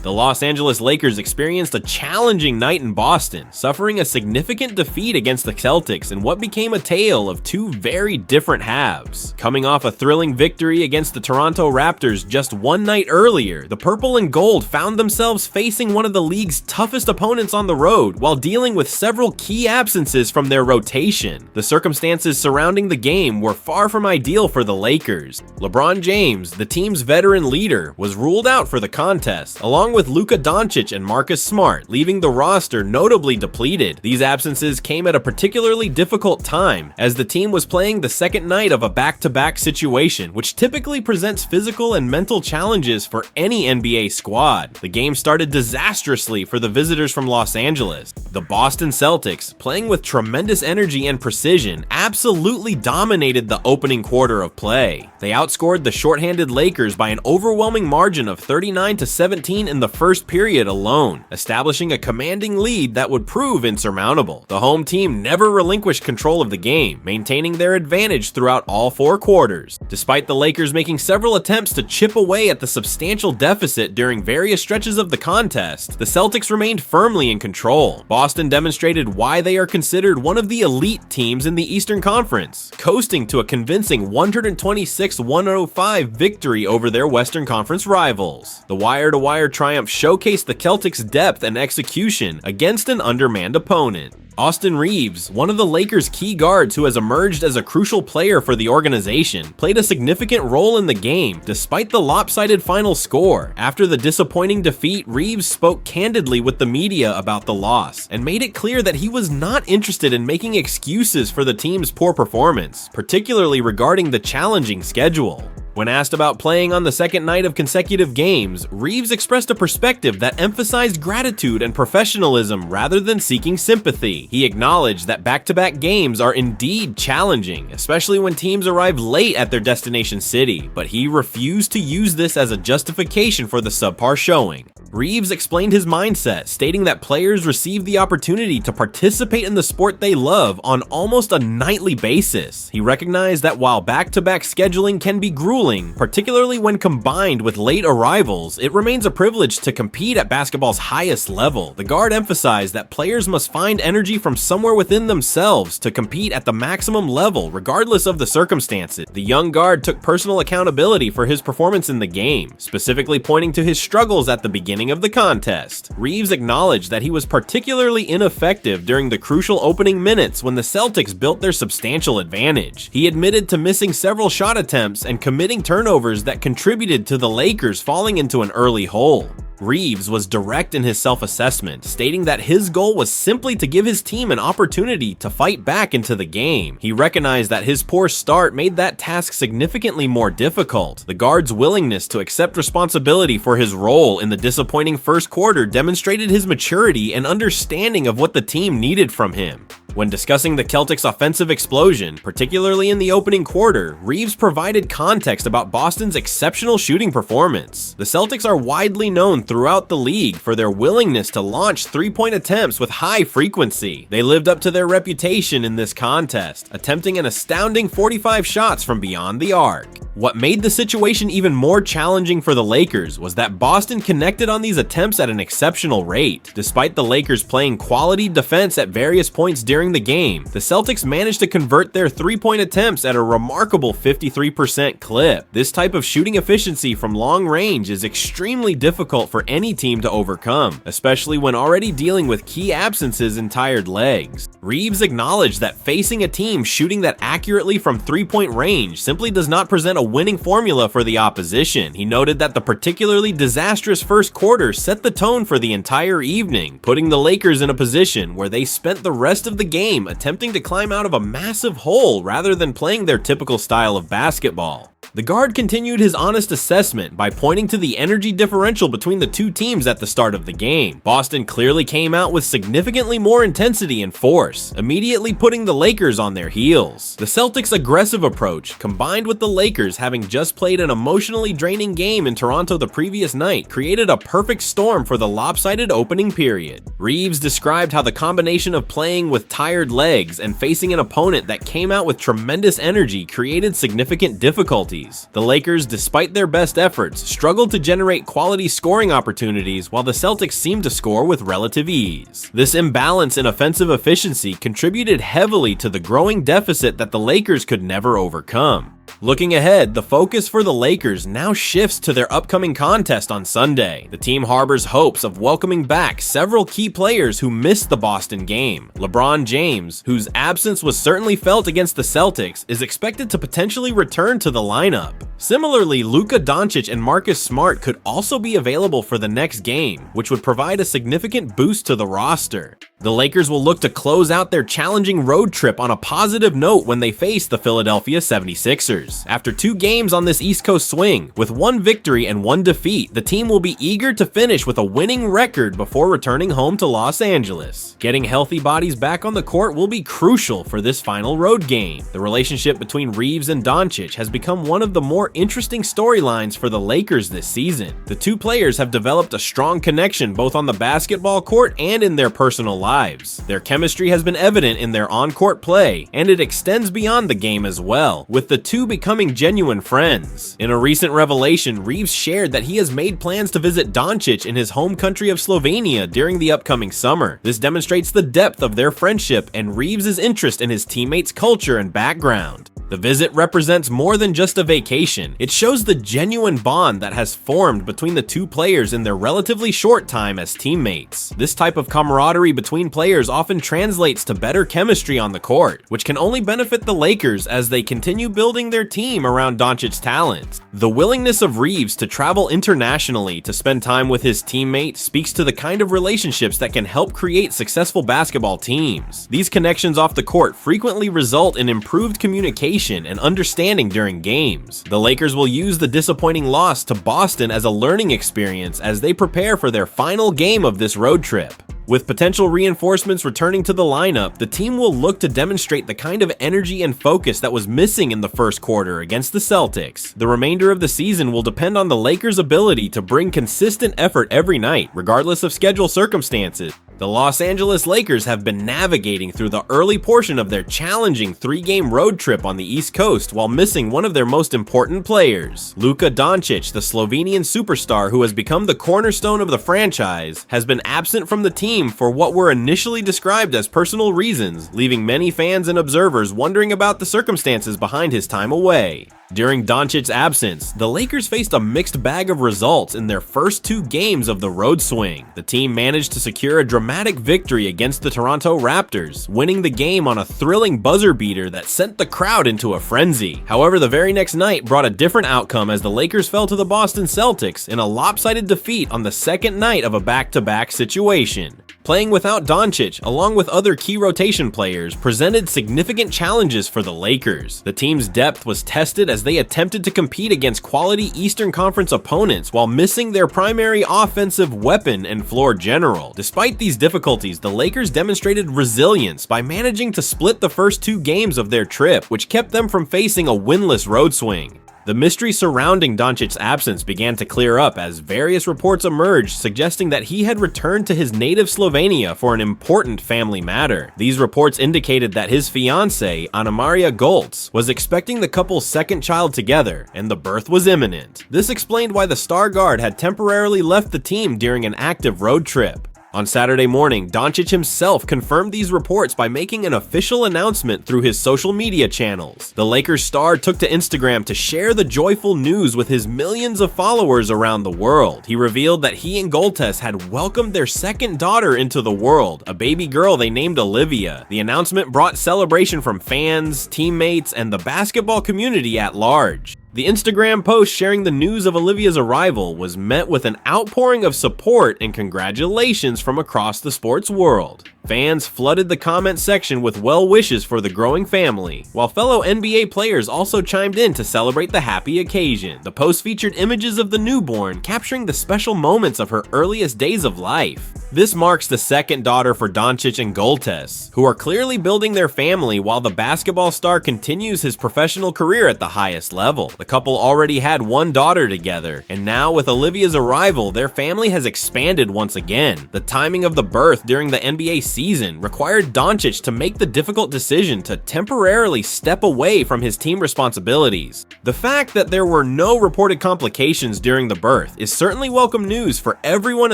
The Los Angeles Lakers experienced a challenging night in Boston, suffering a significant defeat against the Celtics in what became a tale of two very different halves. Coming off a thrilling victory against the Toronto Raptors just one night earlier, the purple and gold found themselves facing one of the league's toughest opponents on the road while dealing with several key absences from their rotation. The circumstances surrounding the game were far from ideal for the Lakers. LeBron James, the team's veteran leader, was ruled out for the contest, along with Luka Doncic and Marcus Smart, leaving the roster notably depleted. These absences came at a particularly difficult time, as the team was playing the second night of a back-to-back situation, which typically presents physical and mental challenges for any NBA squad. The game started disastrously for the visitors from Los Angeles. The Boston Celtics, playing with tremendous energy and precision, absolutely dominated the opening quarter of play. They outscored the shorthanded Lakers by an overwhelming margin of 39-17 in the first period alone, establishing a commanding lead that would prove insurmountable. The home team never relinquished control of the game, maintaining their advantage throughout all four quarters. Despite the Lakers making several attempts to chip away at the substantial deficit during various stretches of the contest, the Celtics remained firmly in control. Boston demonstrated why they are considered one of the elite teams in the Eastern Conference, coasting to a convincing 126-105 victory over their Western Conference rivals. The wire-to-wire triumph showcased the Celtics' depth and execution against an undermanned opponent. Austin Reeves, one of the Lakers' key guards who has emerged as a crucial player for the organization, played a significant role in the game despite the lopsided final score. After the disappointing defeat, Reeves spoke candidly with the media about the loss and made it clear that he was not interested in making excuses for the team's poor performance, particularly regarding the challenging schedule. When asked about playing on the second night of consecutive games, Reeves expressed a perspective that emphasized gratitude and professionalism rather than seeking sympathy. He acknowledged that back-to-back games are indeed challenging, especially when teams arrive late at their destination city, but he refused to use this as a justification for the subpar showing. Reeves explained his mindset, stating that players receive the opportunity to participate in the sport they love on almost a nightly basis. He recognized that while back-to-back scheduling can be grueling, particularly when combined with late arrivals, it remains a privilege to compete at basketball's highest level. The guard emphasized that players must find energy from somewhere within themselves to compete at the maximum level, regardless of the circumstances. The young guard took personal accountability for his performance in the game, specifically pointing to his struggles at the beginning of the contest. Reeves acknowledged that he was particularly ineffective during the crucial opening minutes when the Celtics built their substantial advantage. He admitted to missing several shot attempts and committing turnovers that contributed to the Lakers falling into an early hole. Reeves was direct in his self-assessment, stating that his goal was simply to give his team an opportunity to fight back into the game. He recognized that his poor start made that task significantly more difficult. The guard's willingness to accept responsibility for his role in the disappointing first quarter demonstrated his maturity and understanding of what the team needed from him. When discussing the Celtics' offensive explosion, particularly in the opening quarter, Reeves provided context about Boston's exceptional shooting performance. The Celtics are widely known throughout the league for their willingness to launch three-point attempts with high frequency. They lived up to their reputation in this contest, attempting an astounding 45 shots from beyond the arc. What made the situation even more challenging for the Lakers was that Boston connected on these attempts at an exceptional rate. Despite the Lakers playing quality defense at various points during the game, the Celtics managed to convert their three-point attempts at a remarkable 53% clip. This type of shooting efficiency from long range is extremely difficult for any team to overcome, especially when already dealing with key absences and tired legs. Reeves acknowledged that facing a team shooting that accurately from three-point range simply does not present a winning formula for the opposition. He noted that the particularly disastrous first quarter set the tone for the entire evening, putting the Lakers in a position where they spent the rest of the game attempting to climb out of a massive hole rather than playing their typical style of basketball. The guard continued his honest assessment by pointing to the energy differential between the two teams at the start of the game. Boston clearly came out with significantly more intensity and force, immediately putting the Lakers on their heels. The Celtics' aggressive approach, combined with the Lakers having just played an emotionally draining game in Toronto the previous night, created a perfect storm for the lopsided opening period. Reeves described how the combination of playing with tired legs and facing an opponent that came out with tremendous energy created significant difficulties. threes. The Lakers, despite their best efforts, struggled to generate quality scoring opportunities while the Celtics seemed to score with relative ease. This imbalance in offensive efficiency contributed heavily to the growing deficit that the Lakers could never overcome. Looking ahead, the focus for the Lakers now shifts to their upcoming contest on Sunday. The team harbors hopes of welcoming back several key players who missed the Boston game. LeBron James, whose absence was certainly felt against the Celtics, is expected to potentially return to the lineup. Similarly, Luka Doncic and Marcus Smart could also be available for the next game, which would provide a significant boost to the roster. The Lakers will look to close out their challenging road trip on a positive note when they face the Philadelphia 76ers. After 2 games on this East Coast swing, with 1 victory and 1 defeat, the team will be eager to finish with a winning record before returning home to Los Angeles. Getting healthy bodies back on the court will be crucial for this final road game. The relationship between Reeves and Dončić has become one of the more interesting storylines for the Lakers this season. The 2 players have developed a strong connection both on the basketball court and in their personal lives. Their chemistry has been evident in their on-court play, and it extends beyond the game as well, with the 2 becoming genuine friends. In a recent revelation, Reeves shared that he has made plans to visit Dončić in his home country of Slovenia during the upcoming summer. This demonstrates the depth of their friendship and Reeves' interest in his teammates' culture and background. The visit represents more than just a vacation. It shows the genuine bond that has formed between the 2 players in their relatively short time as teammates. This type of camaraderie between players often translates to better chemistry on the court, which can only benefit the Lakers as they continue building their team around Doncic's talents. The willingness of Reeves to travel internationally to spend time with his teammate speaks to the kind of relationships that can help create successful basketball teams. These connections off the court frequently result in improved communication and understanding during games. The Lakers will use the disappointing loss to Boston as a learning experience as they prepare for their final game of this road trip. With potential reinforcements returning to the lineup, the team will look to demonstrate the kind of energy and focus that was missing in the first quarter against the Celtics. The remainder of the season will depend on the Lakers' ability to bring consistent effort every night, regardless of schedule circumstances. The Los Angeles Lakers have been navigating through the early portion of their challenging 3-game road trip on the East Coast while missing one of their most important players. Luka Doncic, the Slovenian superstar who has become the cornerstone of the franchise, has been absent from the team for what were initially described as personal reasons, leaving many fans and observers wondering about the circumstances behind his time away. During Doncic's absence, the Lakers faced a mixed bag of results in their first 2 games of the road swing. The team managed to secure a dramatic victory against the Toronto Raptors, winning the game on a thrilling buzzer beater that sent the crowd into a frenzy. However, the very next night brought a different outcome as the Lakers fell to the Boston Celtics in a lopsided defeat on the second night of a back-to-back situation. Playing without Dončić, along with other key rotation players, presented significant challenges for the Lakers. The team's depth was tested as they attempted to compete against quality Eastern Conference opponents while missing their primary offensive weapon and floor general. Despite these difficulties, the Lakers demonstrated resilience by managing to split the first 2 games of their trip, which kept them from facing a winless road swing. The mystery surrounding Doncic's absence began to clear up as various reports emerged suggesting that he had returned to his native Slovenia for an important family matter. These reports indicated that his fiancée, Anamaria Goltz, was expecting the couple's second child together, and the birth was imminent. This explained why the star guard had temporarily left the team during an active road trip. On Saturday morning, Dončić himself confirmed these reports by making an official announcement through his social media channels. The Lakers star took to Instagram to share the joyful news with his millions of followers around the world. He revealed that he and Goltz had welcomed their second daughter into the world, a baby girl they named Olivia. The announcement brought celebration from fans, teammates, and the basketball community at large. The Instagram post sharing the news of Olivia's arrival was met with an outpouring of support and congratulations from across the sports world. Fans flooded the comment section with well wishes for the growing family, while fellow NBA players also chimed in to celebrate the happy occasion. The post featured images of the newborn, capturing the special moments of her earliest days of life. This marks the second daughter for Dončić and Goltes, who are clearly building their family while the basketball star continues his professional career at the highest level. The couple already had one daughter together, and now with Olivia's arrival, their family has expanded once again. The timing of the birth during the NBA season required Dončić to make the difficult decision to temporarily step away from his team responsibilities. The fact that there were no reported complications during the birth is certainly welcome news for everyone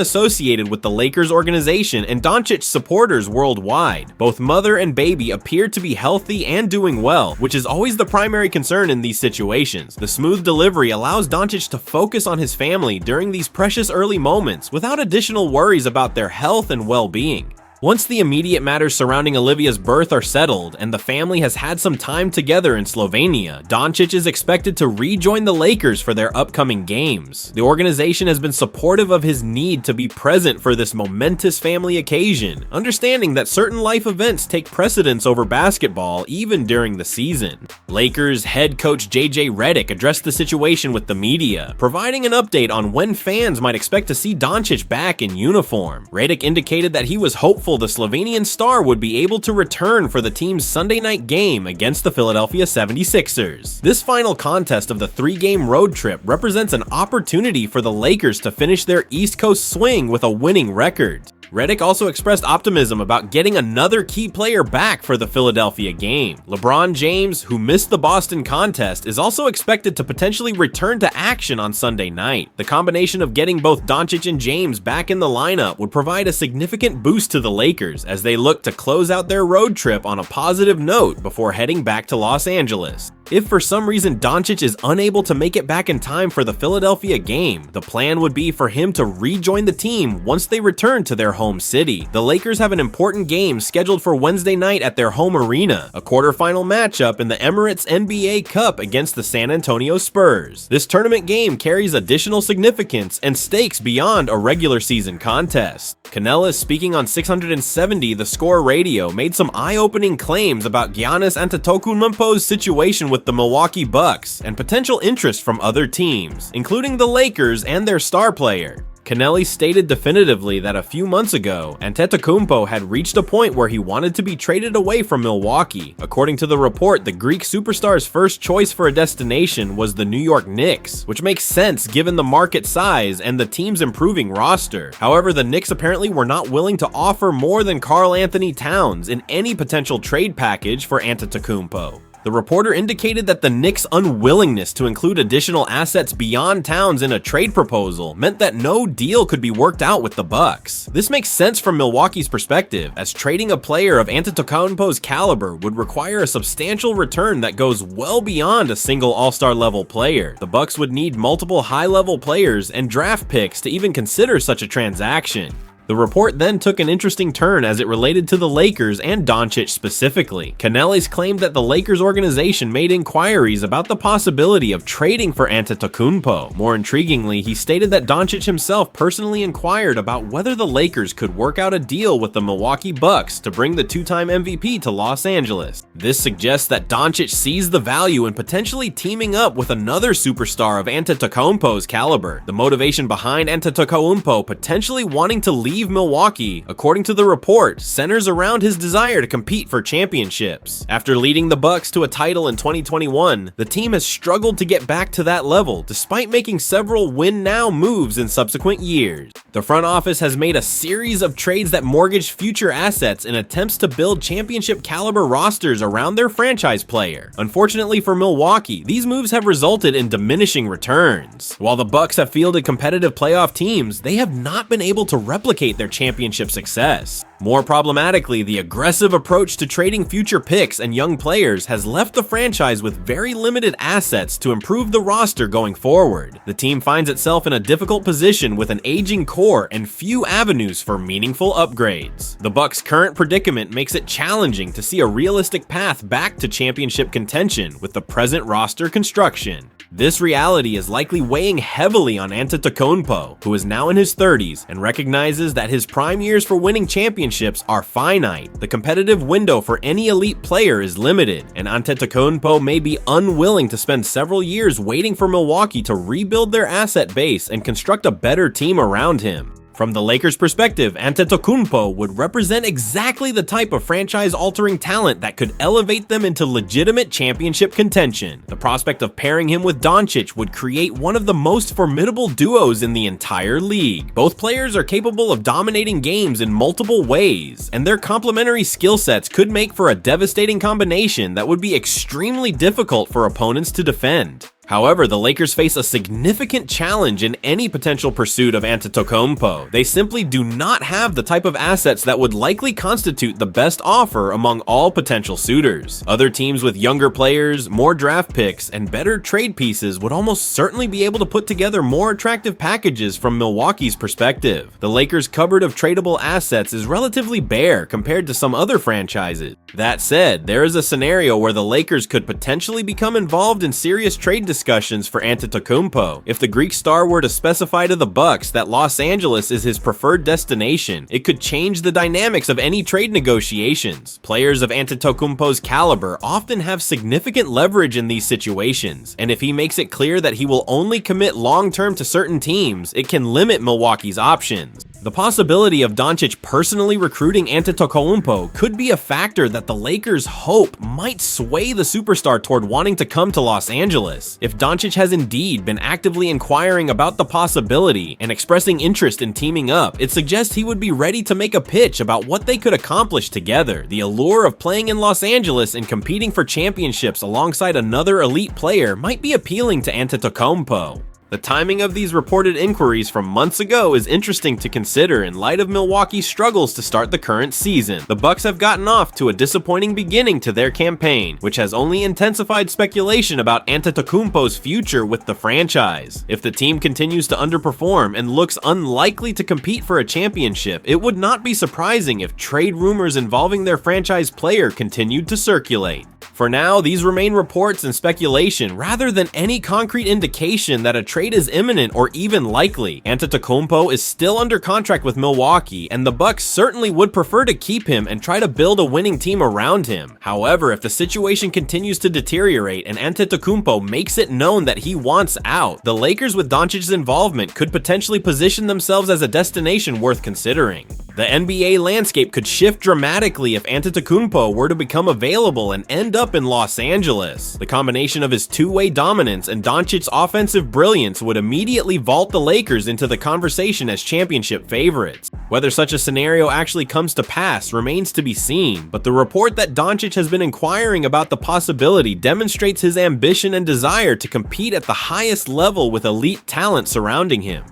associated with the Lakers organization and Dončić supporters worldwide. Both mother and baby appear to be healthy and doing well, which is always the primary concern in these situations. The smooth delivery allows Dončić to focus on his family during these precious early moments without additional worries about their health and well-being. Once the immediate matters surrounding Olivia's birth are settled and the family has had some time together in Slovenia, Dončić is expected to rejoin the Lakers for their upcoming games. The organization has been supportive of his need to be present for this momentous family occasion, understanding that certain life events take precedence over basketball even during the season. Lakers head coach JJ Redick addressed the situation with the media, providing an update on when fans might expect to see Dončić back in uniform. Redick indicated that he was hopeful the Slovenian star would be able to return for the team's Sunday night game against the Philadelphia 76ers. This final contest of the 3-game road trip represents an opportunity for the Lakers to finish their East Coast swing with a winning record. Redick also expressed optimism about getting another key player back for the Philadelphia game. LeBron James, who missed the Boston contest, is also expected to potentially return to action on Sunday night. The combination of getting both Dončić and James back in the lineup would provide a significant boost to the Lakers as they look to close out their road trip on a positive note before heading back to Los Angeles. If for some reason Dončić is unable to make it back in time for the Philadelphia game, the plan would be for him to rejoin the team once they return to their home city. The Lakers have an important game scheduled for Wednesday night at their home arena, a quarterfinal matchup in the Emirates NBA Cup against the San Antonio Spurs. This tournament game carries additional significance and stakes beyond a regular season contest. Canellis, speaking on 670 The Score radio, made some eye-opening claims about Giannis Antetokounmpo's situation with the Milwaukee Bucks and potential interest from other teams, including the Lakers and their star player. Canelli stated definitively that a few months ago, Antetokounmpo had reached a point where he wanted to be traded away from Milwaukee. According to the report, the Greek superstar's first choice for a destination was the New York Knicks, which makes sense given the market size and the team's improving roster. However, the Knicks apparently were not willing to offer more than Karl Anthony Towns in any potential trade package for Antetokounmpo. The reporter indicated that the Knicks' unwillingness to include additional assets beyond Towns in a trade proposal meant that no deal could be worked out with the Bucks. This makes sense from Milwaukee's perspective, as trading a player of Antetokounmpo's caliber would require a substantial return that goes well beyond a single All-Star level player. The Bucks would need multiple high-level players and draft picks to even consider such a transaction. The report then took an interesting turn as it related to the Lakers and Dončić specifically. Canellis claimed that the Lakers organization made inquiries about the possibility of trading for Antetokounmpo. More intriguingly, he stated that Dončić himself personally inquired about whether the Lakers could work out a deal with the Milwaukee Bucks to bring the two-time MVP to Los Angeles. This suggests that Dončić sees the value in potentially teaming up with another superstar of Antetokounmpo's caliber. The motivation behind Antetokounmpo potentially wanting to leave Milwaukee, according to the report, centers around his desire to compete for championships. After leading the Bucks to a title in 2021, the team has struggled to get back to that level despite making several win-now moves in subsequent years. The front office has made a series of trades that mortgage future assets in attempts to build championship-caliber rosters around their franchise player. Unfortunately for Milwaukee, these moves have resulted in diminishing returns. While the Bucks have fielded competitive playoff teams, they have not been able to replicate their championship success. More problematically, the aggressive approach to trading future picks and young players has left the franchise with very limited assets to improve the roster going forward. The team finds itself in a difficult position with an aging core and few avenues for meaningful upgrades. The Bucks' current predicament makes it challenging to see a realistic path back to championship contention with the present roster construction. This reality is likely weighing heavily on Antetokounmpo, who is now in his 30s and recognizes that his prime years for winning championships are finite. The competitive window for any elite player is limited, and Antetokounmpo may be unwilling to spend several years waiting for Milwaukee to rebuild their asset base and construct a better team around him. From the Lakers' perspective, Antetokounmpo would represent exactly the type of franchise-altering talent that could elevate them into legitimate championship contention. The prospect of pairing him with Dončić would create one of the most formidable duos in the entire league. Both players are capable of dominating games in multiple ways, and their complementary skill sets could make for a devastating combination that would be extremely difficult for opponents to defend. However, the Lakers face a significant challenge in any potential pursuit of Antetokounmpo. They simply do not have the type of assets that would likely constitute the best offer among all potential suitors. Other teams with younger players, more draft picks, and better trade pieces would almost certainly be able to put together more attractive packages from Milwaukee's perspective. The Lakers' cupboard of tradable assets is relatively bare compared to some other franchises. That said, there is a scenario where the Lakers could potentially become involved in serious trade discussions for Antetokounmpo. If the Greek star were to specify to the Bucks that Los Angeles is his preferred destination, it could change the dynamics of any trade negotiations. Players of Antetokounmpo's caliber often have significant leverage in these situations, and if he makes it clear that he will only commit long-term to certain teams, it can limit Milwaukee's options. The possibility of Dončić personally recruiting Antetokounmpo could be a factor that the Lakers hope might sway the superstar toward wanting to come to Los Angeles. If Dončić has indeed been actively inquiring about the possibility and expressing interest in teaming up, it suggests he would be ready to make a pitch about what they could accomplish together. The allure of playing in Los Angeles and competing for championships alongside another elite player might be appealing to Antetokounmpo. The timing of these reported inquiries from months ago is interesting to consider in light of Milwaukee's struggles to start the current season. The Bucks have gotten off to a disappointing beginning to their campaign, which has only intensified speculation about Antetokounmpo's future with the franchise. If the team continues to underperform and looks unlikely to compete for a championship, it would not be surprising if trade rumors involving their franchise player continued to circulate. For now, these remain reports and speculation rather than any concrete indication that a trade is imminent or even likely. Antetokounmpo is still under contract with Milwaukee, and the Bucks certainly would prefer to keep him and try to build a winning team around him. However, if the situation continues to deteriorate and Antetokounmpo makes it known that he wants out, the Lakers with Doncic's involvement could potentially position themselves as a destination worth considering. The NBA landscape could shift dramatically if Antetokounmpo were to become available and end up in Los Angeles. The combination of his two-way dominance and Doncic's offensive brilliance would immediately vault the Lakers into the conversation as championship favorites. Whether such a scenario actually comes to pass remains to be seen, but the report that Dončić has been inquiring about the possibility demonstrates his ambition and desire to compete at the highest level with elite talent surrounding him.